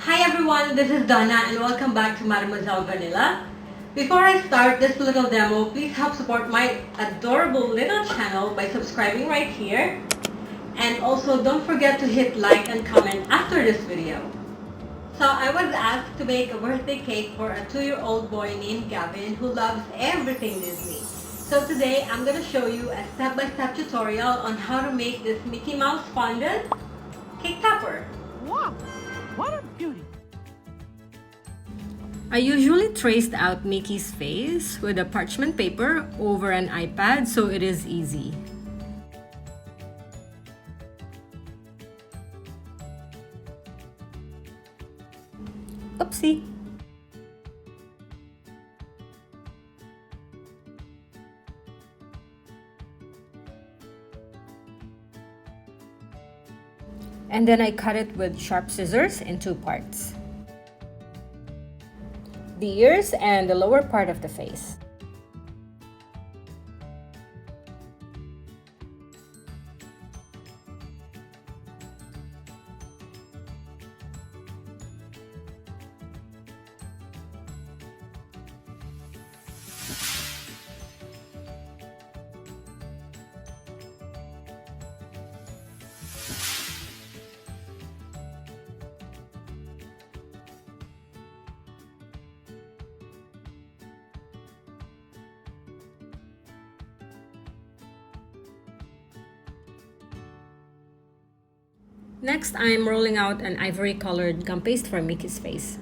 Hi everyone, this is Donna and welcome back to Mademoiselle Vanilla. Before I start this little demo, please help support my adorable little channel by subscribing right here. And also don't forget to hit like and comment after this video. So I was asked to make a birthday cake for a 2-year-old boy named Gavin who loves everything Disney. So today I'm going to show you a step-by-step tutorial on how to make this Mickey Mouse fondant cake topper. Wow, what a beauty! I usually traced out Mickey's face with a parchment paper over an iPad so it is easy. Oopsie! And then I cut it with sharp scissors in 2 parts. The ears and the lower part of the face. Next, I'm rolling out an ivory colored gum paste for Mickey's face.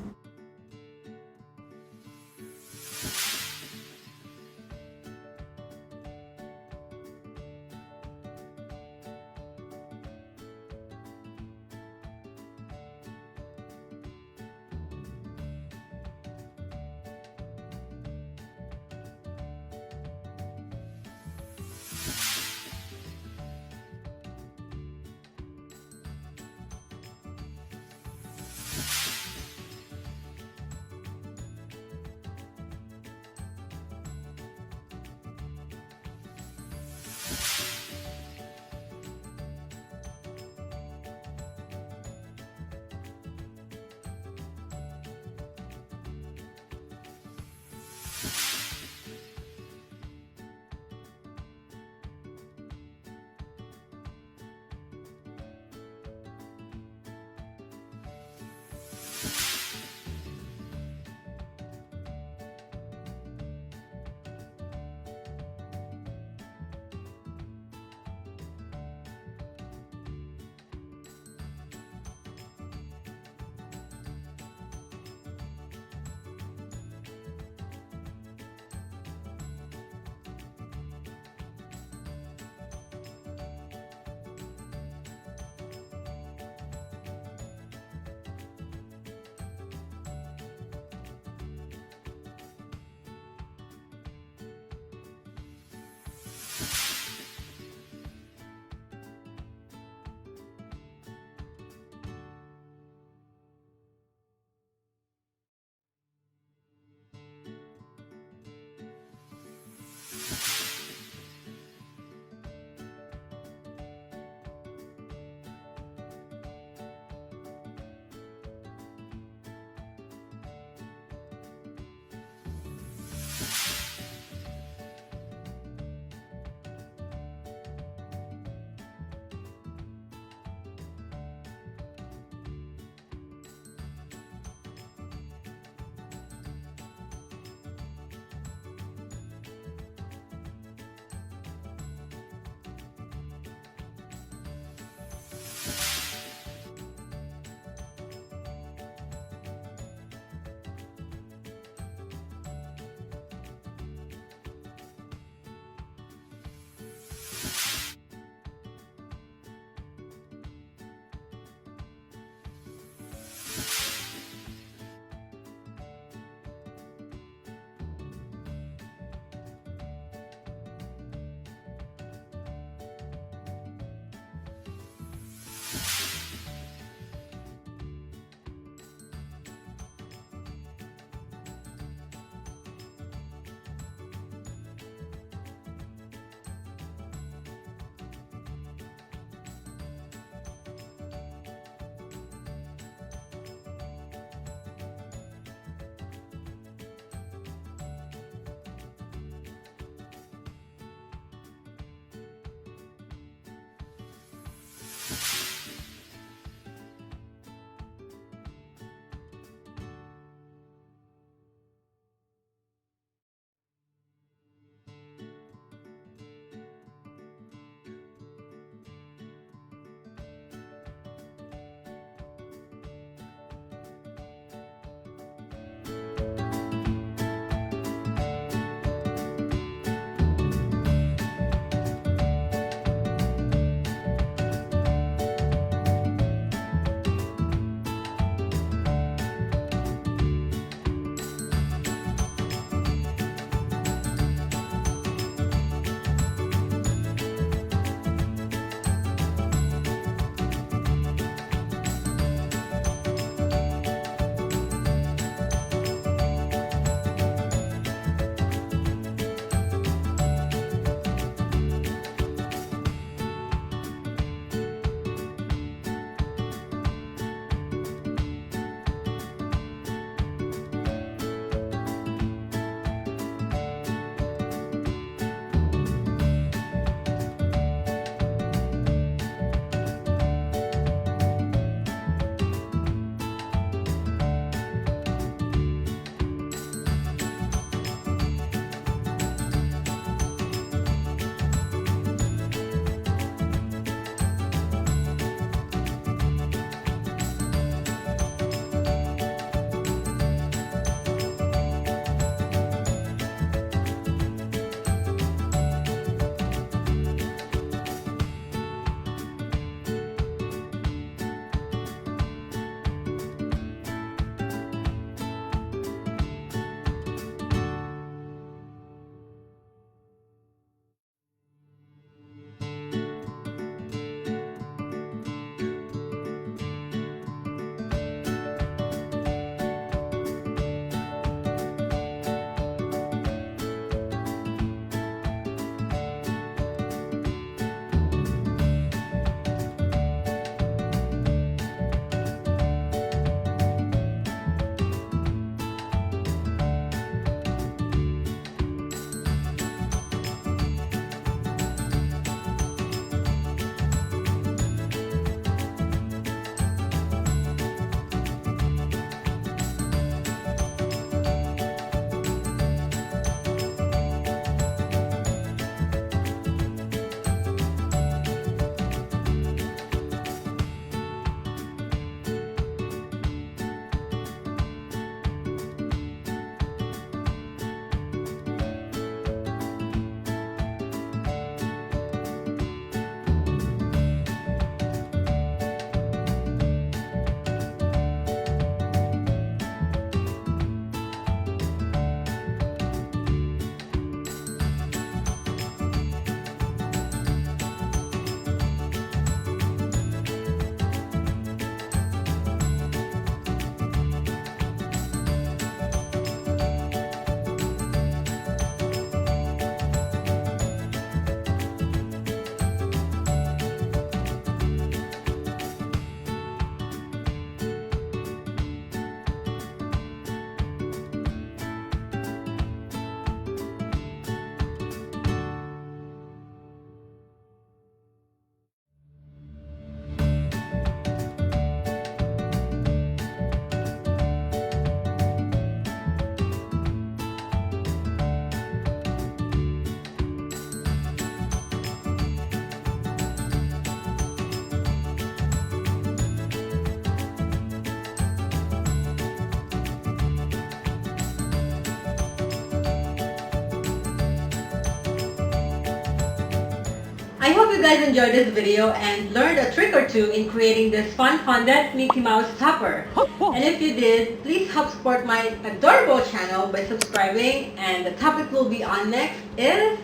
I hope you guys enjoyed this video and learned a trick or two in creating this fun fondant Mickey Mouse topper. And if you did, please help support my adorable channel by subscribing, and the topic we'll be on next is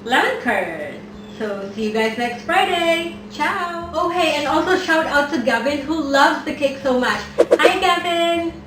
lemon curd. So see you guys next Friday. Ciao! Oh hey, and also shout out to Gavin who loves the cake so much. Hi Gavin!